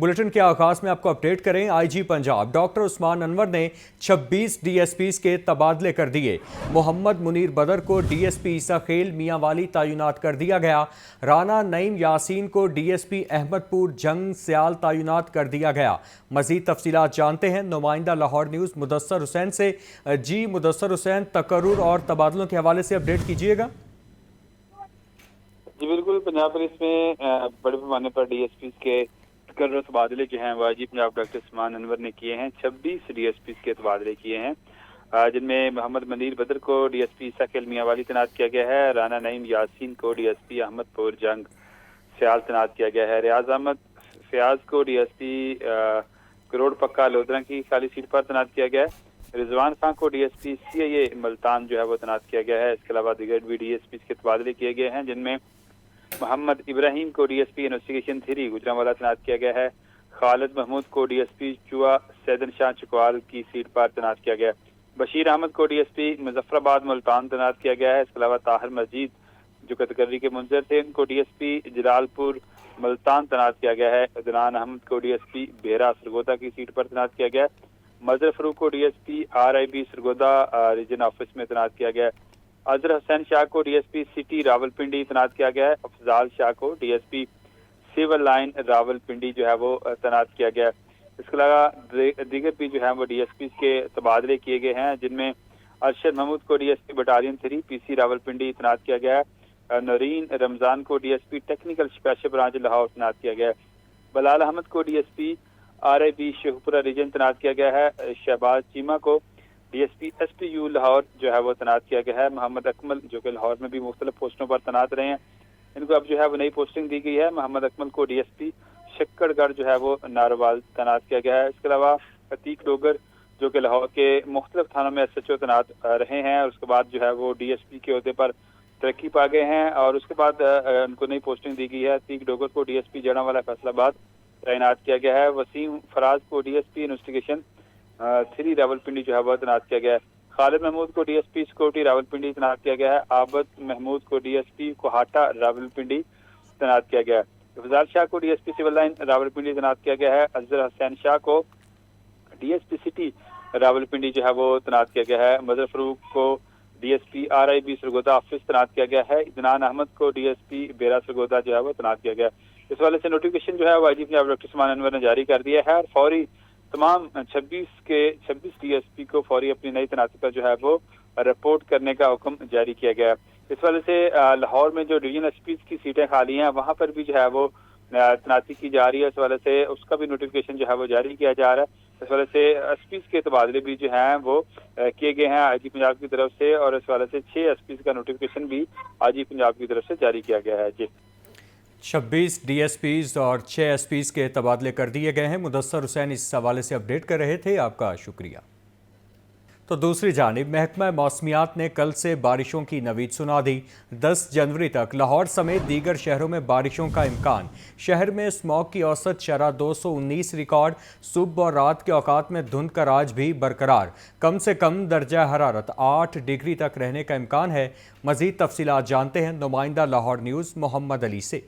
Bulletin के आगाज में आपको अपडेट करें। आईजी पंजाब डॉक्टर उस्मान अनवर ने 26 डीएसपीज के तबादले कर दिए। मोहम्मद मुनीर बदर को डीएसपी ईसाखेल मियांवाली तैनात कर दिया गया। राना नईम यासीन को डीएसपी अहमदपुर जंग सियाल तैनात कर दिया गया। मजीद तफसीलात जानते हैं नुमाइंदा लाहौर न्यूज़ मुदस्सर हुसैन से। जी मुदस्सर हुसैन, तकर्रुर और तबादलों के हवाले से अपडेट कीजिएगा। जी बिल्कुल, पंजाब पुलिस में बड़े पैमाने पर डीएसपी के तकर्रुर तबादले जो हैं वो आईजी पंजाब डॉक्टर उस्मान अनवर ने किए हैं। 26 डीएसपी के तबादले किए हैं, जिनमें मोहम्मद मुनीर बदर को डीएसपी ईसाखेल मियांवाली तैनात किया गया है। राना नईम यासीन को डीएसपी अहमदपुर जंग सियाल तैनात किया गया है। रियाज अहमद फयाज को डीएसपी करोड़ पक्का लोधरा की खाली सीट पर तैनात किया गया है। रिजवान खान को डीएसपी सीआईए मुल्तान जो है वो तैनात किया गया है। इसके अलावा दिगर भी डीएसपी के तबादले किए गए हैं, जिनमें मोहम्मद इब्राहिम को डीएसपी इन्वेस्टिगेशन 3 गुजरांवाला तैनात किया गया है। खालिद महमूद को डीएसपी चुआ सैदन शाह चकवाल की सीट पर तैनात किया गया है। बशीर अहमद को डीएसपी मुजफ्फराबाद मुल्तान तैनात किया गया है। इसके अलावा ताहिर मजीद जो कतकर्री के मुंजर थे, उनको डीएसपी जलालपुर मुल्तान तैनात किया गया है। अदनान अहमद को डीएसपी बेहरा सरगोदा की सीट पर तैनात किया गया है। मजर फरूक को DSP RIB Sargodha reason office में तैनात किया गया है। अजहर हुसैन शाह को डीएसपी सिटी रावलपिंडी तैनात किया गया है। अफजाल शाह को डीएसपी सिविल लाइन रावलपिंडी जो है वो तैनात किया गया है। इसके अलावा दीगर भी जो है वो डीएसपी के तबादले किए गए हैं, जिनमें अरशद महमूद को डीएसपी बटालियन 3 पीसी रावलपिंडी तैनात किया गया है। नरीन रमजान को DSP technical special branch Lahore तैनात किया गया है। बलाल अहमद को डीएसपी आरआईबी शेखपुरा रीजन तैनात किया गया है। शहबाज चीमा को डीएसपी एसपीयू लाहौर जो है वो तैनात किया गया है। मोहम्मद अकमल जो कि लाहौर में भी मुख्तलिफ पोस्टों पर तैनात रहे हैं, इनको अब जो है वो नई पोस्टिंग दी गई है। मोहम्मद अकमल को डीएसपी शक्करगढ़ जो है वो नारोवाल तैनात किया गया है। इसके अलावा अतीक डोगर जो कि लाहौर के मुख्तलिफ थानों में एसएचओ तैनात रहे हैं और उसके बाद जो है वो डीएसपी के ओहदे पर तरक्की पा गए हैं और उसके बाद उनको नई पोस्टिंग दी गई है। अतीक डोगर को डीएसपी जड़ांवाला फैसलाबाद तैनात किया गया है। वसीम फराज को डीएसपी इन्वेस्टिगेशन 3 रावलपिंडी जो है वह तैनात किया गया है। खालिद महमूद को डीएसपी सिक्योरिटी रावलपिंडी तैनात किया गया है। आबद महमूद को डीएसपी कोहाटा रावलपिंडी तैनात किया गया है। अफजाल शाह को डीएसपी सिविल लाइन रावलपिंडी तैनात किया गया है। अजहर हुसैन शाह को डीएसपी सिटी रावलपिंडी जो है वो तैनात किया गया है। मजर फरूक को डीएसपी आरआईबी सरगोदा ऑफिस तैनात किया गया है। इदनान अहमद को डीएसपी बेरा सरगोदा जो है वो तैनात किया गया है। इस वाले से नोटिफिकेशन जो है वो आईजी पंजाब डॉक्टर उस्मान अनवर ने जारी कर दिया है और फौरी तमाम 26 डीएसपी को फौरी अपनी नई तैनाती पर जो है वो रिपोर्ट करने का हुक्म जारी किया गया है। इस वजह से लाहौर में जो डिवीजन एसपी की सीटें खाली हैं वहां पर भी जो है वो तैनाती की जा रही है। इस वजह से उसका भी नोटिफिकेशन जो है वो जारी किया जा रहा है। इस वजह से एसपी के तबादले भी जो हैं वो किए गए हैं आईजी पंजाब की तरफ से और इस वजह से 6 एसपी का नोटिफिकेशन भी आईजी पंजाब की तरफ से जारी किया गया है। जी 26 डीएसपीज और 6 एसपीज के तबादले कर दिए गए हैं। मुदस्सर हुसैन इस हवाले से अपडेट कर रहे थे, आपका शुक्रिया। तो दूसरी जानिब महकमा मौसमियात ने कल से बारिशों की नवीद सुना दी। 10 जनवरी तक लाहौर समेत दीगर शहरों में बारिशों का इम्कान। शहर में स्मॉग की औसत शरह 219 रिकॉर्ड। सुबह और रात के औकात में धुंध का राज भी बरकरार। कम से कम दर्जा हरारत 8 डिग्री तक रहने का इम्कान है। मजीद तफसीलात जानते हैं नुमाइंदा लाहौर न्यूज़ मोहम्मद अली से।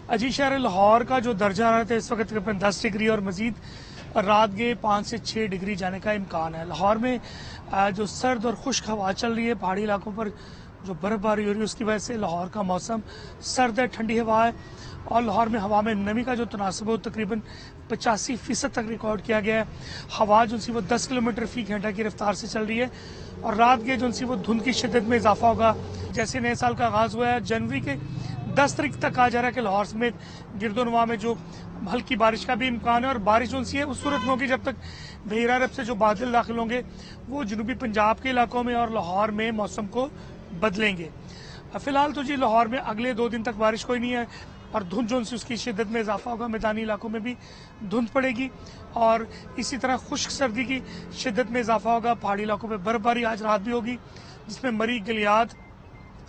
अजी शहर लाहौर का जो दर्जा हरारत है इस वक्त तकरीबन 10 डिग्री और मजीद रात के 5 से 6 डिग्री जाने का इम्कान है। लाहौर में जो सर्द और खुश्क हवा चल रही है, पहाड़ी इलाकों पर जो बर्फबारी हो रही है उसकी वजह से लाहौर का मौसम सर्द है, ठंडी हवा है और लाहौर में हवा में नमी का जो तनासब है तकरीबन 85% तक रिकॉर्ड किया गया है। हवा जो सी वो 10 किलोमीटर फी घंटा की रफ्तार से चल रही है और रात के जो सी वो धुंध की शिद्दत में इजाफा होगा। जैसे नए साल का आगाज़ हुआ है, जनवरी के 10 तारीख तक कहा जा रहा है कि लाहौर समेत गिरदोनवा में जो हल्की बारिश का भी इम्कान है और बारिश जो सी है उस सूरत में होगी जब तक बहिरा अरब से जो बादल दाखिल होंगे वो जनूबी पंजाब के इलाकों में और लाहौर में मौसम को बदलेंगे। फिलहाल तो जी लाहौर में अगले 2 दिन तक बारिश कोई नहीं है और धुंध जो सी उसकी शिद्दत में इजाफा होगा। मैदानी इलाकों में भी धुंध पड़ेगी और इसी तरह खुश्क सर्दी की शिद्दत में इजाफा होगा। पहाड़ी इलाकों में बर्फबारी आज रात भी होगी, जिसमें मरी, गिलियाद,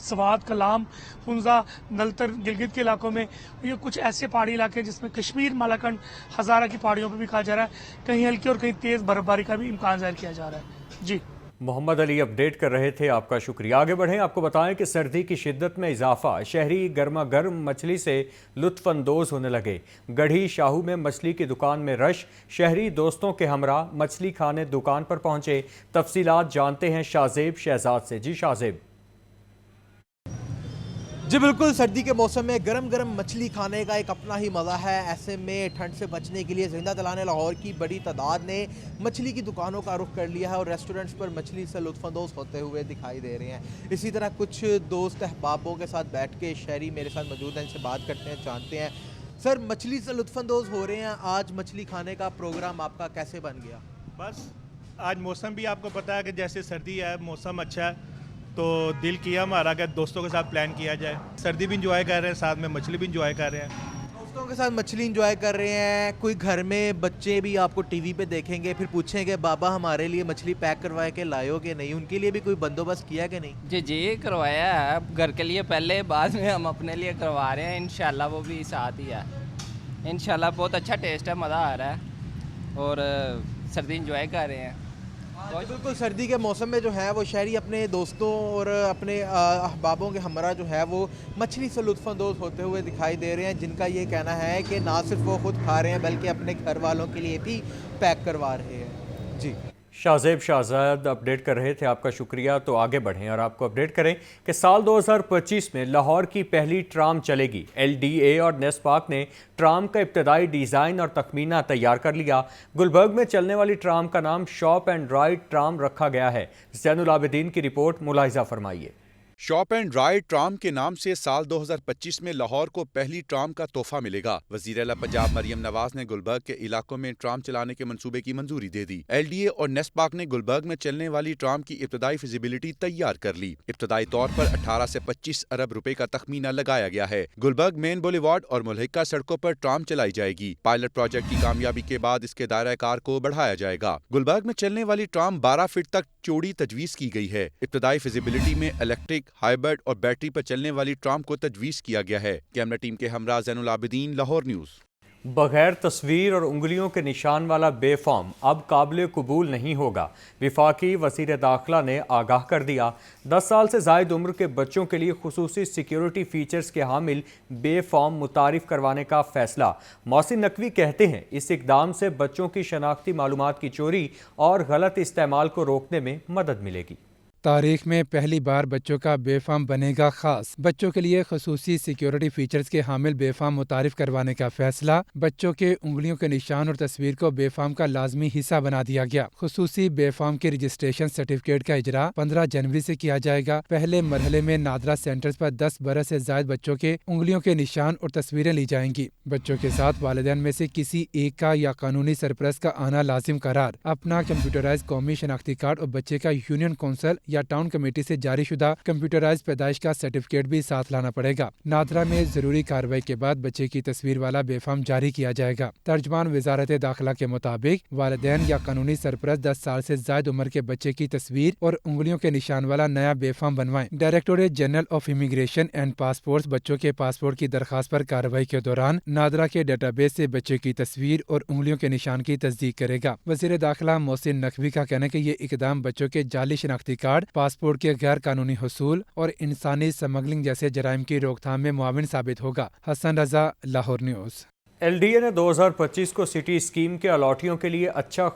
सवात, कलाम, हुंजा, नलतर, गिलगित के इलाकों में ये कुछ ऐसे पहाड़ी इलाके हैं जिसमें कश्मीर, मालाकंड, हजारा की पहाड़ियों पर भी कहा जा रहा है कहीं हल्की और कहीं तेज बर्फबारी का भी इम्कान जाहिर किया जा रहा है। जी मोहम्मद अली अपडेट कर रहे थे, आपका शुक्रिया। आगे बढ़ें, आपको बताएं कि सर्दी की शिद्दत में इजाफा, शहरी गर्मा गर्म मछली से लुत्फ अंदोज होने लगे। गढ़ी शाहू में मछली की दुकान में रश, शहरी दोस्तों के हमरा मछली खाने दुकान पर पहुंचे। तफसीलात जानते हैं शाहजेब शहजाद से। जी शाहजेब। जी बिल्कुल, सर्दी के मौसम में गरम गरम मछली खाने का एक अपना ही मज़ा है। ऐसे में ठंड से बचने के लिए जिंदा दिलाने लाहौर की बड़ी तादाद ने मछली की दुकानों का रुख कर लिया है और रेस्टोरेंट्स पर मछली से लुत्फानंदोज होते हुए दिखाई दे रहे हैं। इसी तरह कुछ दोस्त अहबाबों के साथ बैठ के शहरी मेरे साथ मौजूद हैं, इनसे बात करते हैं, जानते हैं। सर, मछली से लुत्फानंदोज हो रहे हैं, आज मछली खाने का प्रोग्राम आपका कैसे बन गया? बस आज मौसम भी आपको पता है कि जैसे सर्दी है, मौसम अच्छा है, तो दिल किया हमारा कि दोस्तों के साथ प्लान किया जाए। सर्दी भी इंजॉय कर रहे हैं, साथ में मछली भी इंजॉय कर रहे हैं। दोस्तों के साथ मछली इंजॉय कर रहे हैं। कोई घर में बच्चे भी आपको टीवी पे देखेंगे, फिर पूछेंगे बाबा हमारे लिए मछली पैक करवा के लाए हो कि नहीं, उनके लिए भी कोई बंदोबस्त किया कि नहीं? जी जी करवाया है, घर के लिए पहले, बाद में हम अपने लिए करवा रहे हैं। इंशाल्लाह वो भी साथ ही है। इंशाल्लाह बहुत अच्छा टेस्ट है, मज़ा आ रहा है और सर्दी इंजॉय कर रहे हैं। बिल्कुल, सर्दी के मौसम में जो है वो शहरी अपने दोस्तों और अपने अहबाबों के हमरा जो है वो मछली से लुत्फानंदोज होते हुए दिखाई दे रहे हैं, जिनका ये कहना है कि ना सिर्फ वो खुद खा रहे हैं बल्कि अपने घर वालों के लिए भी पैक करवा रहे हैं। जी, शाहजेब शहजाद अपडेट कर रहे थे, आपका शुक्रिया। तो आगे बढ़ें और आपको अपडेट करें कि साल 2025 में लाहौर की पहली ट्राम चलेगी। LDA और नेस्पाक ने ट्राम का इब्तदाई डिज़ाइन और तखमीना तैयार कर लिया। गुलबर्ग में चलने वाली ट्राम का नाम शॉप एंड राइड ट्राम रखा गया है। ज़ैनुल आबिदीन की रिपोर्ट, मुलाहिजा फरमाइए। शॉप एंड राइड ट्राम के नाम से साल 2025 में लाहौर को पहली ट्राम का तोहफा मिलेगा। वज़ीर आला पंजाब मरियम नवाज ने गुलबर्ग के इलाकों में ट्राम चलाने के मंसूबे की मंजूरी दे दी। LDA और नेस्पाक ने गुलबर्ग में चलने वाली ट्राम की इब्तदाई फिजिबिलिटी तैयार कर ली। इब्तदाई तौर पर 18 से 25 अरब रुपए का तखमीना लगाया गया है। गुलबर्ग मेन बुलेवार्ड और मुल्हिका सड़कों पर ट्राम चलाई जाएगी। पायलट प्रोजेक्ट की कामयाबी के बाद इसके दायरा कार को बढ़ाया जाएगा। गुलबर्ग में चलने वाली ट्राम 12 फीट तक चौड़ी तजवीज़ की गई है। इब्तदाई फिजिबिलिटी में इलेक्ट्रिक, हाइब्रिड और बैटरी पर चलने वाली ट्राम को तजवीज़ किया गया है। कैमरा टीम के हमरा ज़ैनुल आबिदीन, लाहौर न्यूज़। बगैर तस्वीर और उंगलियों के निशान वाला बेफॉर्म अब काबिल कबूल नहीं होगा। वफाकी वज़ीर दाखिला ने आगाह कर दिया। 10 साल से ज़ायद उम्र के बच्चों के लिए खुसूसी सिक्योरिटी फीचर्स के हामिल बेफॉर्म मुतारिफ करवाने का फैसला। मोहसिन नकवी कहते हैं, इस इकदाम से बच्चों की शनाख्ती मालूमात की चोरी और गलत इस्तेमाल को रोकने में मदद मिलेगी। तारीख में पहली बार बच्चों का बेफाम बनेगा खास। बच्चों के लिए खसूसी सिक्योरिटी फीचर्स के हामिल बेफाम मुतारिफ करवाने का फैसला। बच्चों के उंगलियों के निशान और तस्वीर को बेफाम का लाजमी हिस्सा बना दिया गया। खसूसी बेफाम के रजिस्ट्रेशन सर्टिफिकेट का इजरा 15 जनवरी से किया जाएगा। पहले मरहले में नादरा सेंटर्स पर 10 बरस से जायद बच्चों के उंगलियों के निशान और तस्वीरें ली जाएंगी। बच्चों के साथ वालिदैन में से किसी एक का या कानूनी सरपरस्त का आना लाजिम करार। अपना कंप्यूटराइज कौमी शनाख्ती कार्ड और बच्चे का यूनियन कौंसल या टाउन कमेटी से जारी शुदा कंप्यूटराइज पैदाइश का सर्टिफिकेट भी साथ लाना पड़ेगा। नादरा में जरूरी कार्रवाई के बाद बच्चे की तस्वीर वाला बेफाम जारी किया जाएगा। तर्जमान वजारत दाखिला के मुताबिक वालिदैन या कानूनी सरपरस्त 10 साल से जायद उम्र के बच्चे की तस्वीर और उंगलियों के निशान वाला नया बेफाम बनवाएं। Directorate general of immigration and passport बच्चों के पासपोर्ट की दरखास्त पर कार्रवाई के दौरान नादरा के डेटाबेस से बच्चे की तस्वीर और उंगलियों के निशान की तस्दीक करेगा। वज़ीर दाखिला मोहसिन नकवी का कहना है कि ये इकदाम बच्चों के जाली शनाख्ती कार्ड, पासपोर्ट के गैर कानूनी हुसूल और इंसानी स्मगलिंग जैसे जराइम की रोकथाम में मुआविन साबित होगा। हसन रजा, लाहौर न्यूज़। LDA ने 2025 को सिटी स्कीम के अलॉटियों के लिए अच्छा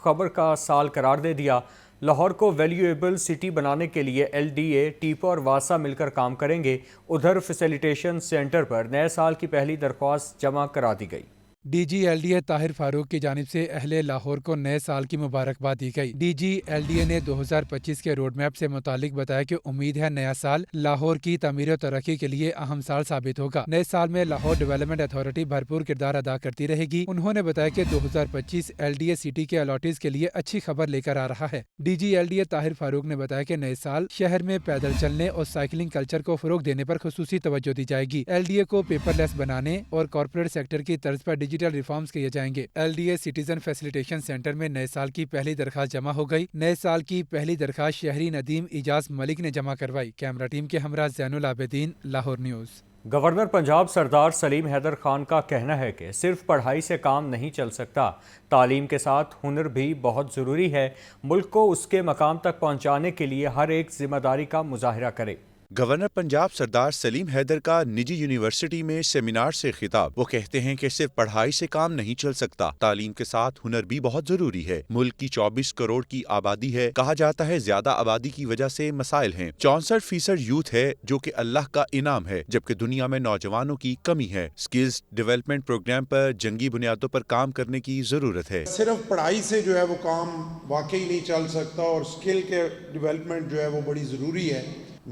खबर का साल करार दे दिया। लाहौर को वैल्यूएबल सिटी बनाने के लिए LDA, टीपा और वासा मिलकर काम करेंगे। उधर फैसिलिटेशन सेंटर पर नए साल की पहली दरख्वास्त जमा करा दी गई। DG LDA ताहिर फारूक की जानिब से अहले लाहौर को नए साल की मुबारकबाद दी गई। DG LDA ने 2025 के रोड मैप से मुतालिक बताया कि उम्मीद है नया साल लाहौर की तमीर और तरक्की के लिए अहम साल साबित होगा। नए साल में लाहौर डेवलपमेंट अथॉरिटी भरपूर किरदार अदा करती रहेगी। उन्होंने बताया कि 2025 LDA सिटी के अलॉटीज के लिए अच्छी खबर लेकर आ रहा है। DG LDA ताहिर फारूक ने बताया कि नए साल शहर में पैदल चलने और साइकिलिंग कल्चर को फरोग देने पर खुसूसी तवज्जो दी जाएगी। LDA को पेपरलेस बनाने और कॉर्पोरेट सेक्टर की तर्ज पर डिजिटल रिफॉर्म्स किए जाएंगे। LDA सिटीजन फैसिलिटेशन सेंटर में नए साल की पहली दरखास्त जमा हो गई। नए साल की पहली दरखास्त शहरी नदीम इजाज मलिक ने जमा करवाई। कैमरा टीम के हमरा ज़ैनुल आबिदीन, लाहौर न्यूज़। गवर्नर पंजाब सरदार सलीम हैदर खान का कहना है कि सिर्फ पढ़ाई से काम नहीं चल सकता, तालीम के साथ हुनर भी बहुत ज़रूरी है। मुल्क को उसके मकाम तक पहुंचाने के लिए हर एक जिम्मेदारी का मुजाहिरा करे। गवर्नर पंजाब सरदार सलीम हैदर का निजी यूनिवर्सिटी में सेमिनार से खिताब। वो कहते हैं कि सिर्फ पढ़ाई से काम नहीं चल सकता, तालीम के साथ हुनर भी बहुत जरूरी है। मुल्क की 24 करोड़ की आबादी है। कहा जाता है ज्यादा आबादी की वजह से मसाइल हैं। 64% यूथ है जो कि अल्लाह का इनाम है, जबकि दुनिया में नौजवानों की कमी है। स्किल्स डेवलपमेंट प्रोग्राम पर जंगी बुनियादों पर काम करने की जरूरत है। सिर्फ पढ़ाई से जो है वो काम वाकई नहीं चल सकता और स्किल के डेवलपमेंट जो है वो बड़ी ज़रूरी है।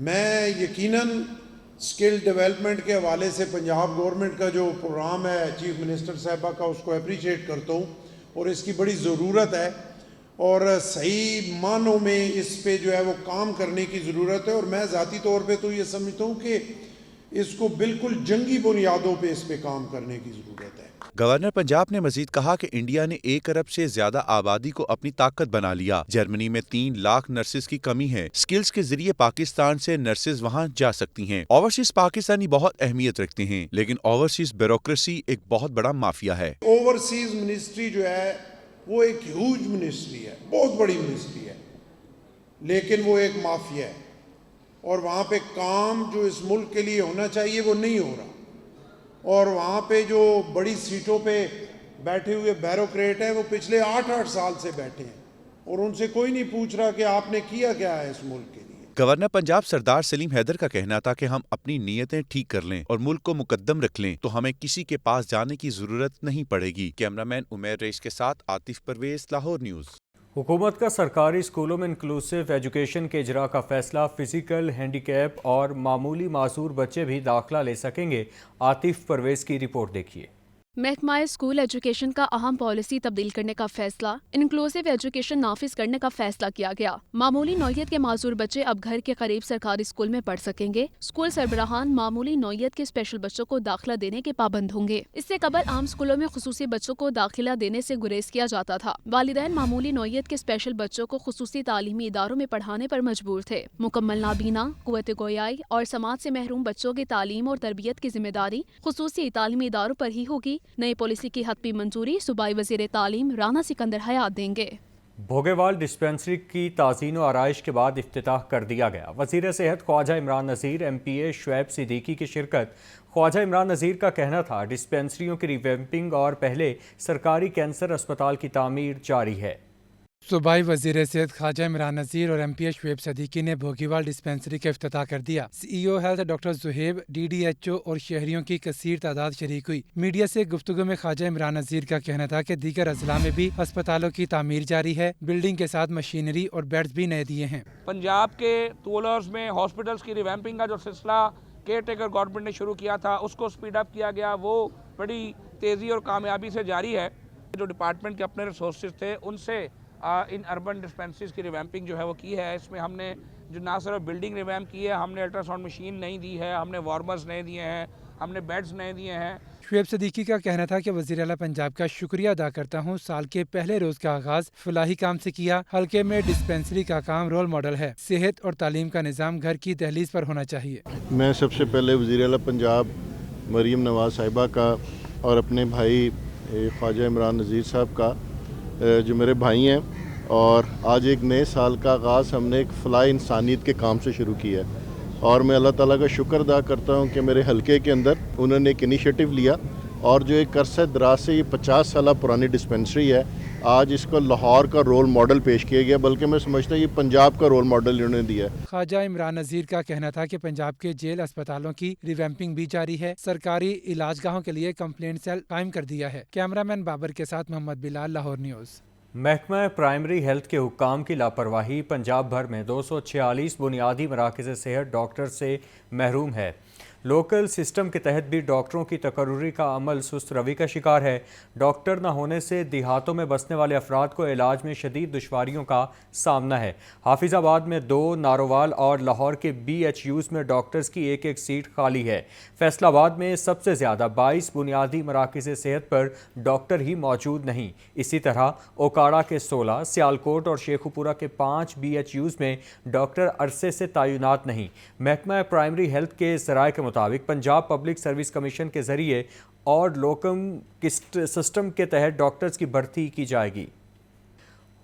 मैं यकीनन स्किल डेवलपमेंट के हवाले से पंजाब गवर्नमेंट का जो प्रोग्राम है चीफ मिनिस्टर साहिबा का, उसको अप्रिशिएट करता हूँ और इसकी बड़ी ज़रूरत है और सही मानों में इस पे जो है वो काम करने की ज़रूरत है। और मैं ज़ाती तौर पे तो ये समझता हूँ कि इसको बिल्कुल जंगी बुनियादों पे इस पे काम करने की ज़रूरत है। गवर्नर पंजाब ने मजीद कहा कि इंडिया ने 1 अरब से ज्यादा आबादी को अपनी ताकत बना लिया। जर्मनी में 3 लाख नर्सेज की कमी है। स्किल्स के जरिए पाकिस्तान से नर्सेज वहाँ जा सकती हैं। ओवरसीज पाकिस्तानी बहुत अहमियत रखते हैं, लेकिन ओवरसीज ब्यूरोक्रेसी एक बहुत बड़ा माफिया है। ओवरसीज मिनिस्ट्री जो है वो एक ह्यूज मिनिस्ट्री है, बहुत बड़ी मिनिस्ट्री है, लेकिन वो एक माफिया है और वहाँ पे काम जो इस मुल्क के लिए होना चाहिए वो नहीं हो रहा। और वहाँ पे जो बड़ी सीटों पे बैठे हुए ब्यूरोक्रेट हैं वो पिछले 8-8 साल से बैठे हैं और उनसे कोई नहीं पूछ रहा कि आपने किया क्या है इस मुल्क के लिए। गवर्नर पंजाब सरदार सलीम हैदर का कहना था कि हम अपनी नीयतें ठीक कर लें और मुल्क को मुकद्दम रख लें तो हमें किसी के पास जाने की जरूरत नहीं पड़ेगी। कैमरामैन उमैर रईस के साथ आतिफ परवेज, लाहौर न्यूज़। हुकूमत का सरकारी स्कूलों में इंक्लूसिव एजुकेशन के इजरा का फैसला, फिजिकल हैंडीकैप और मामूली मासूर बच्चे भी दाखिला ले सकेंगे। आतिफ परवेज की रिपोर्ट देखिए। महकमा स्कूल एजुकेशन का अहम पॉलिसी तब्दील करने का फैसला, इंक्लूसिव एजुकेशन नाफिज करने का फैसला किया गया। मामूली नौयत के माजूर बच्चे अब घर के करीब सरकारी स्कूल में पढ़ सकेंगे। स्कूल सरबराहान मामूली नौयत के स्पेशल बच्चों को दाखिला देने के पाबंद होंगे। इससे कबल आम स्कूलों में खुसूसी बच्चों को दाखिला देने से गुरेज किया जाता था। वालिदैन मामूली नौयत के स्पेशल बच्चों को खुसूसी तालीमी इदारों में पढ़ाने पर मजबूर थे। मुकम्मल नाबीना, कुव्वत गोयाई और समाज से महरूम बच्चों की तालीम और तरबियत की जिम्मेदारी खुसूसी तालीमी इदारों पर ही होगी। नई पॉलिसी की हतमी मंजूरी सूबाई वजीर तालीम राना सिकंदर हयात देंगे। भोगेवाल डिस्पेंसरी की ताज़ीन व आराइश के बाद इफ्तिताह कर दिया गया। वज़ीर सेहत ख्वाजा इमरान नज़ीर, MPA शुएब सिद्दीकी की शिरकत। ख्वाजा इमरान नज़ीर का कहना था डिस्पेंसरियों की रिवैम्पिंग और पहले सरकारी कैंसर अस्पताल की तामीर जारी है। सूबाई वजीर सेहत ख्वाजा इमरान नज़ीर और MPA शुएब सिद्दीकी ने भोगीवाल डिस्पेंसरी का इफ्तिताह कर दिया। CEO health doctor Zuheb, DDHO और शहरियों की कसीर तादाद शरीक हुई। मीडिया से गुफ्तगू में ख्वाजा इमरान नज़ीर का कहना था कि दीगर अजला में भी अस्पतालों की तामीर जारी है। बिल्डिंग के साथ मशीनरी और बेड्स भी नए दिए हैं। पंजाब के टूलर्स में हॉस्पिटल्स की रिवैम्पिंग का जो सिलसिला केयर टेकर गवर्नमेंट ने शुरू किया था उसको स्पीड अप किया गया, वो बड़ी तेज़ी और कामयाबी से जारी है। जो डिपार्टमेंट के अपने रिसोर्सेज थे उनसे इन अर्बन डिस्पेंसरीज की रिवैम्पिंग जो है वो की है। इसमें हमने जो ना सिर्फ बिल्डिंग रिवैम्प की है, हमने अल्ट्रासाउंड मशीन नई दी है, हमने वार्मर्स नए दिए हैं, हमने बेड्स नए दिए हैं। शुएब सिद्दीकी का कहना था कि वज़ीर आला पंजाब का शुक्रिया अदा करता हूँ। साल के पहले रोज का आगाज फलाही काम से किया। हल्के में डिस्पेंसरी का काम रोल मॉडल है। सेहत और तालीम का निज़ाम घर की दहलीज पर होना चाहिए। मैं सबसे पहले वज़ीर आला पंजाब मरीम नवाज साहिबा का और अपने भाई ख्वाजा इमरान नज़ीर साहब का, जो मेरे भाई हैं, और आज एक नए साल का आगाज़ हमने एक फलाह इंसानियत के काम से शुरू किया है और मैं अल्लाह ताला का शुक्र अदा करता हूँ कि मेरे हलके के अंदर उन्होंने एक इनिशिएटिव लिया और जो एक अरसे दराज से ये 50 साल पुरानी डिस्पेंसरी है, आज इसको लाहौर का रोल मॉडल पेश किया गया, बल्कि मैं समझता हूँ ये पंजाब का रोल मॉडल इन्होंने दिया है। ख्वाजा इमरान नज़ीर का कहना था कि पंजाब के जेल अस्पतालों की रिवैम्पिंग भी जारी है। सरकारी इलाजगाहों के लिए कंप्लेंट सेल कायम कर दिया है। कैमरामैन बाबर के साथ मोहम्मद बिलाल, लाहौर न्यूज़। महकमा प्राइमरी हेल्थ के हुक्काम की लापरवाही, पंजाब भर में 246 बुनियादी मराकज़ सेहत डॉक्टर से महरूम है। लोकल सिस्टम के तहत भी डॉक्टरों की तकर्रुरी का अमल सुस्त रवि का शिकार है। डॉक्टर न होने से देहातों में बसने वाले अफराद को इलाज में शदीद दुश्वारियों का सामना है। हाफिजाबाद में 2, नारोवाल और लाहौर के BHUs में डॉक्टर्स की एक सीट खाली है। फैसलाबाद में सबसे ज़्यादा 22 बुनियादी मराकज़ सेहत पर डॉक्टर ही मौजूद नहीं। इसी तरह ओकाड़ा के 16, सियालकोट और शेखुपुरा के 5 BHUs में डॉक्टर अरसे से तैनात नहीं। महकमा प्राइमरी हेल्थ के ज़राए के मुताबिक पंजाब पब्लिक सर्विस कमीशन के जरिए और लोकम सिस्टम के तहत डॉक्टर्स की भर्ती की जाएगी।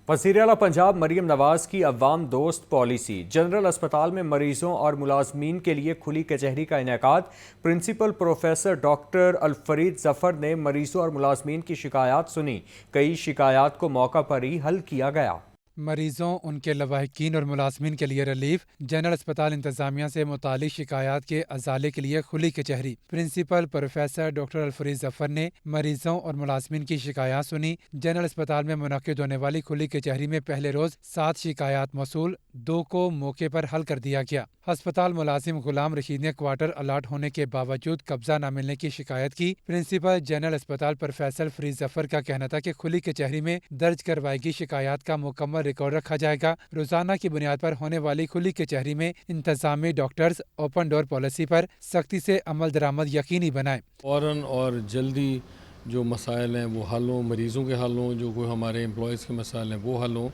वज़ीर आला पंजाब मरीम नवाज़ की अवाम दोस्त पॉलिसी। जनरल अस्पताल में मरीजों और मुलाजमीन के लिए खुली कचहरी का इनेकाद। Principal professor doctor Al-Farid Zafar ने मरीजों और मुलाजमीन की शिकायत सुनी। कई शिकायत को मौका पर ही हल किया गया। मरीजों, उनके लवाहिकीन और मुलाजमीन के लिए रिलीफ। जनरल अस्पताल इंतजामिया से मुतालिक शिकायत के अजाले के लिए खुली कचहरी। Principal professor doctor Al-Farid Zafar ने मरीजों और मुलाजमीन की शिकायत सुनी। जनरल अस्पताल में मुनक्किद होने वाली खुली कचहरी में पहले रोज 7 शिकायत मौसूल, 2 को मौके पर हल कर दिया गया। अस्पताल मुलाजिम गुलाम रशीद ने क्वार्टर अलाट होने के बावजूद कब्जा न मिलने की शिकायत की। प्रिंसिपल जनरल अस्पताल प्रोफेसर फरीद जफर का कहना था कि खुली कचहरी में दर्ज करवाई गई शिकायत का मुकम्मल रिकॉर्ड रखा जाएगा। रोजाना की बुनियाद पर होने वाली खुली कचहरी में इंतजामी डॉक्टर्स ओपन डोर पॉलिसी पर सख्ती से अमल दरामद यकीनी बनाए। फौरन और जल्दी जो मसाइल हैं वो हल हों, मरीज़ों के हल हों, जो कोई हमारे एम्प्लॉयज़ के मसाइल हैं वो हल हों।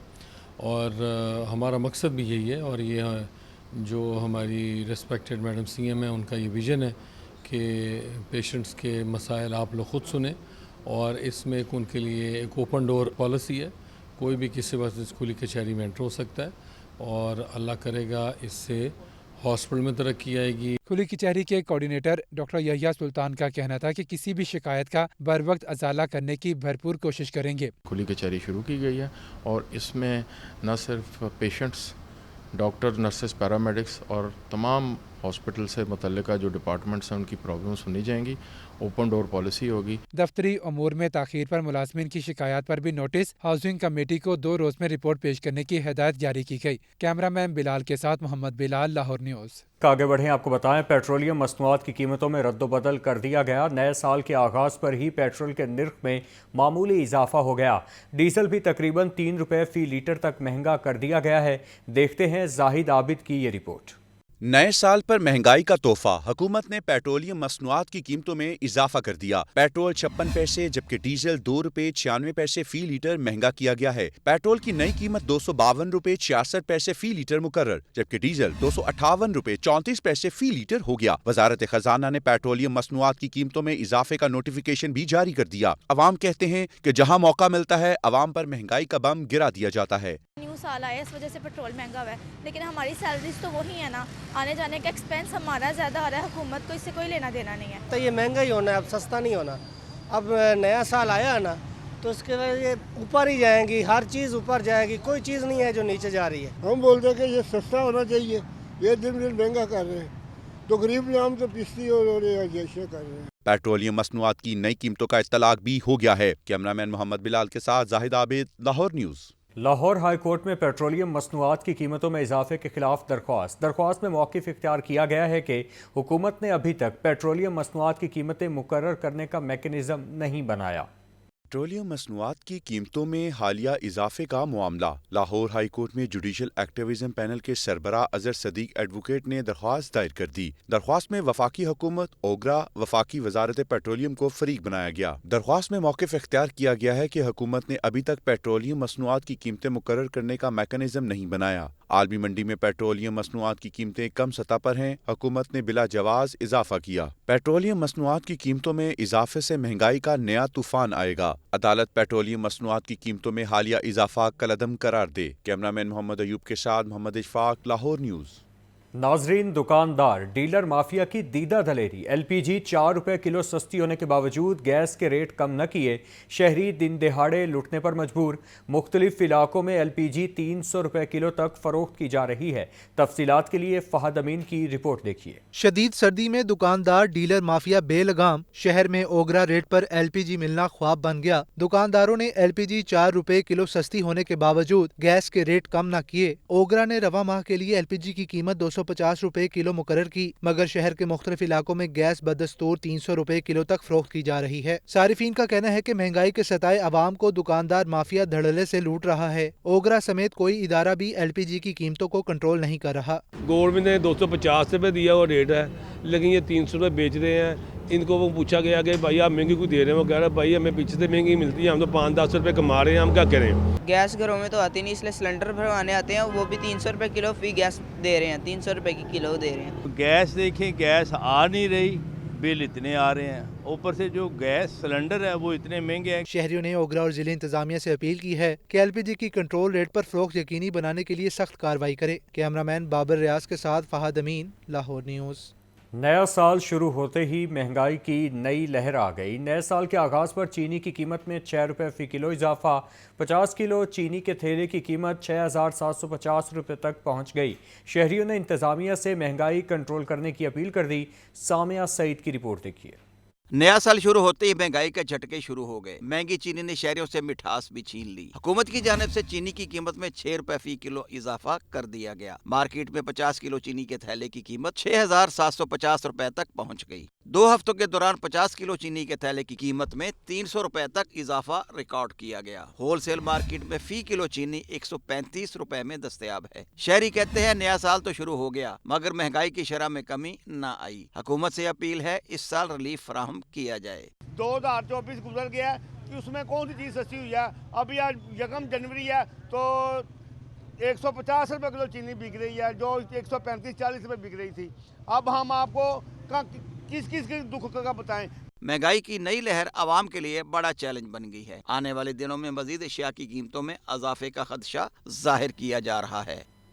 और हमारा मकसद भी यही है और ये जो हमारी रिस्पेक्टेड मैडम CM है उनका ये विज़न है कि पेशेंट्स के मसाइल आप लोग ख़ुद सुने और इसमें एक उनके लिए एक ओपन डोर पॉलिसी है। कोई भी किसी वक्त खुली कचहरी में एंटर हो सकता है और अल्लाह करेगा इससे हॉस्पिटल में तरक्की आएगी। खुली कचहरी के कोऑर्डिनेटर डॉक्टर यहिया सुल्तान का कहना था कि किसी भी शिकायत का बर वक्त अजाला करने की भरपूर कोशिश करेंगे। खुली कचहरी शुरू की गई है और इसमें न सिर्फ पेशेंट्स, डॉक्टर, नर्सेस, पैरामेडिक्स और तमाम हॉस्पिटल से मुतल्लिका जो डिपार्टमेंट्स हैं उनकी प्रॉब्लम सुनी जाएंगी। ओपन डोर पॉलिसी होगी। दफ्तरी अमूर में ताखीर पर मुलाजमीन की शिकायत पर भी नोटिस। हाउसिंग कमेटी को 2 रोज में रिपोर्ट पेश करने की हिदायत जारी की गई। कैमरामैन बिलाल के साथ मोहम्मद बिलाल, लाहौर न्यूज़। आगे बढ़ें, आपको बताएं पेट्रोलियम मसनूआत की कीमतों में रद्दोबदल कर दिया गया। नए साल के आगाज पर ही पेट्रोल के निर्ख में मामूली इजाफा हो गया। डीजल भी तकरीबन 3 रुपये फी लीटर तक महंगा कर दिया गया है। देखते हैं जाहिद आबिद की ये रिपोर्ट। नए साल पर महंगाई का तोहफा। हुकूमत ने पेट्रोलियम मसनूआत की कीमतों में इजाफा कर दिया। पेट्रोल 56 पैसे जबकि डीजल 2 रुपये 96 पैसे फी लीटर महंगा किया गया है। पेट्रोल की नई कीमत 252 रुपये 66 पैसे फी लीटर मुकर्रर जबकि डीजल 258 रुपये 34 पैसे फी लीटर हो गया। वजारत खजाना ने पेट्रोलियम मसनूआत की कीमतों में इजाफे का नोटिफिकेशन भी जारी कर दिया। अवाम कहते हैं कि जहाँ मौका मिलता है अवाम पर महंगाई का बम गिरा दिया जाता है। न्यू साल आया, इस वजह से पेट्रोल महंगा हुआ है, लेकिन हमारी सैलरीज तो वही है ना। आने जाने का एक्सपेंस हमारा ज़्यादा हो रहा है, हुकूमत को इससे कोई लेना देना नहीं है। तो ये महंगा ही होना है, अब सस्ता नहीं होना। अब नया साल आया है ना तो उसके वजह ये ऊपर ही जाएंगी, हर चीज़ ऊपर जाएगी, कोई चीज़ नहीं है जो नीचे जा रही है। हम बोलते हैं कि ये सस्ता होना चाहिए, ये दिन दिन महंगा कर रहे हैं तो गरीब नाम तो पिस्ती और जैसे कर रहे हैं। पेट्रोलियम मसनूआत की नई कीमतों का इत्तलाक भी हो गया है। कैमरामैन मोहम्मद बिलाल के साथ Zahid Abid, Lahore news. Lahore high court में पेट्रोलियम मसनूआत की कीमतों में इजाफे के खिलाफ दरख्वास्त में मौक़िफ़ इख्तियार किया गया है कि हुकूमत ने अभी तक पेट्रोलियम मसनूआत की कीमतें मुकर्रर करने का मैकेनिज़्म नहीं बनाया। पेट्रोलियम मसनूआत की कीमतों में हालिया इजाफे का मामला। लाहौर हाई कोर्ट में जुडिशल एक्टिविज्म पैनल के सरबराह अजहर सदीक एडवोकेट ने दरख्वास्त दायर कर दी। दरख्वास्त में वफाकी हुकूमत, ओगरा, वफाकी वजारत पेट्रोलियम को फरीक बनाया गया। दरख्वास्त में मौक़िफ़ इख्तियार किया गया है कि हुकूमत ने अभी तक पेट्रोलियम मसनूआत की कीमतें मुकर्रर करने का मैकेनिज़्म नहीं बनाया। आलमी मंडी में पेट्रोलियम मसनूआत की कीमतें कम सतह पर हैं। हुकूमत ने बिला जवाज इजाफा किया। पेट्रोलियम मसनूआत की कीमतों में इजाफे से महंगाई का नया तूफान आएगा। अदालत पेट्रोलियम मसनूआत की कीमतों में हालिया इजाफा कलअदम करार दे। कैमरामैन मोहम्मद अयूब के साथ मोहम्मद इशफाक, लाहौर न्यूज़। नाजरीन, दुकानदार डीलर माफिया की दीदा दलेरी। LPG 4 रुपये किलो सस्ती होने के बावजूद गैस के रेट कम न किए, शहरी दिन दिहाड़े लुटने पर मजबूर। मुख्तलिफ इलाकों में LPG 300 रुपये किलो तक फरोख्त की जा रही है। तफसीलात के लिए फहद अमीन की रिपोर्ट देखिए। शदीद सर्दी में दुकानदार डीलर माफिया बेलगाम। शहर में ओगरा रेट पर LPG मिलना ख्वाब बन गया। दुकानदारों ने LPG 4 रुपये किलो सस्ती होने के बावजूद गैस के रेट कम न किए। ओगरा ने रवा माह के लिए LPG की कीमत 250 रुपए किलो मुकर्रर की, मगर शहर के मुख्तलिफ इलाकों में गैस बदस्तूर 300 रुपए किलो तक फरोख्त की जा रही है। सारिफीन का कहना है कि महंगाई के सताए अवाम को दुकानदार माफिया धड़ल्ले से लूट रहा है। ओगरा समेत कोई इदारा भी LPG की कीमतों को कंट्रोल नहीं कर रहा। गवर्नमेंट ने 250 रुपये दिया हुआ रेट है, लेकिन ये 300 रुपये बेच रहे हैं। इनको वो पूछा गया कि भाई आप महंगी क्यों दे रहे हो, कह रहे भाई हमें पीछे से महंगी मिलती है, हम तो 5-10 रुपये कमा रहे हैं, हम क्या करें। गैस घरों में तो आती नहीं, इसलिए सिलेंडर भरवाने आते हैं, वो भी 300 रुपये किलो फ्री गैस दे रहे हैं, 300 रुपये की किलो दे रहे हैं। गैस देखें, गैस आ नहीं रही, बिल इतने आ रहे हैं, ऊपर से जो गैस सिलेंडर है वो इतने महंगे हैं। शहरियों ने ओगरा और जिले इंतजामिया से अपील की है कि LPG की कंट्रोल रेट पर फरोख्त यकीनी बनाने के लिए सख्त कार्रवाई करे। कैमरामैन बाबर रियाज के साथ फहद अमीन, लाहौर न्यूज़। नया साल शुरू होते ही महंगाई की नई लहर आ गई। नए साल के आगाज़ पर चीनी की कीमत में 6 रुपये फ़ी किलो इजाफा। 50 किलो चीनी के थैले की कीमत 6,750 रुपये तक पहुंच गई। शहरियों ने इंतज़ामिया से महंगाई कंट्रोल करने की अपील कर दी। सामिया सईद की रिपोर्ट देखिए। नया साल शुरू होते ही महंगाई के झटके शुरू हो गए। महंगी चीनी ने शहरियों से मिठास भी छीन ली। हुकूमत की जानिब से चीनी की कीमत में 6 रुपए फी किलो इजाफा कर दिया गया। मार्केट में 50 किलो चीनी के थैले की कीमत 6,750 रुपए तक पहुंच गई। 2 हफ्तों के दौरान 50 किलो चीनी के थैले की कीमत में 300 रुपए तक इजाफा रिकॉर्ड किया गया। होलसेल मार्केट में फी किलो चीनी 135 रुपए में दस्तयाब है। शहरी कहते हैं नया साल तो शुरू हो गया मगर महंगाई की शरह में कमी न आई। हुकूमत से अपील है इस साल रिलीफ फराहम किया जाए। 2024 गुजर गया कि उसमें कौन सी चीज़ सस्ती हुई है। अभी आज 1 जनवरी है तो 150 रुपये किलो चीनी बिक रही है जो 135-40 रुपये बिक रही थी। अब हम आपको किस किस के दुख का बताएं। महंगाई की नई लहर आवाम के लिए बड़ा चैलेंज बन गई है। आने वाले दिनों में मजीद अशिया की कीमतों में इजाफे का खदशा जाहिर किया जा रहा है।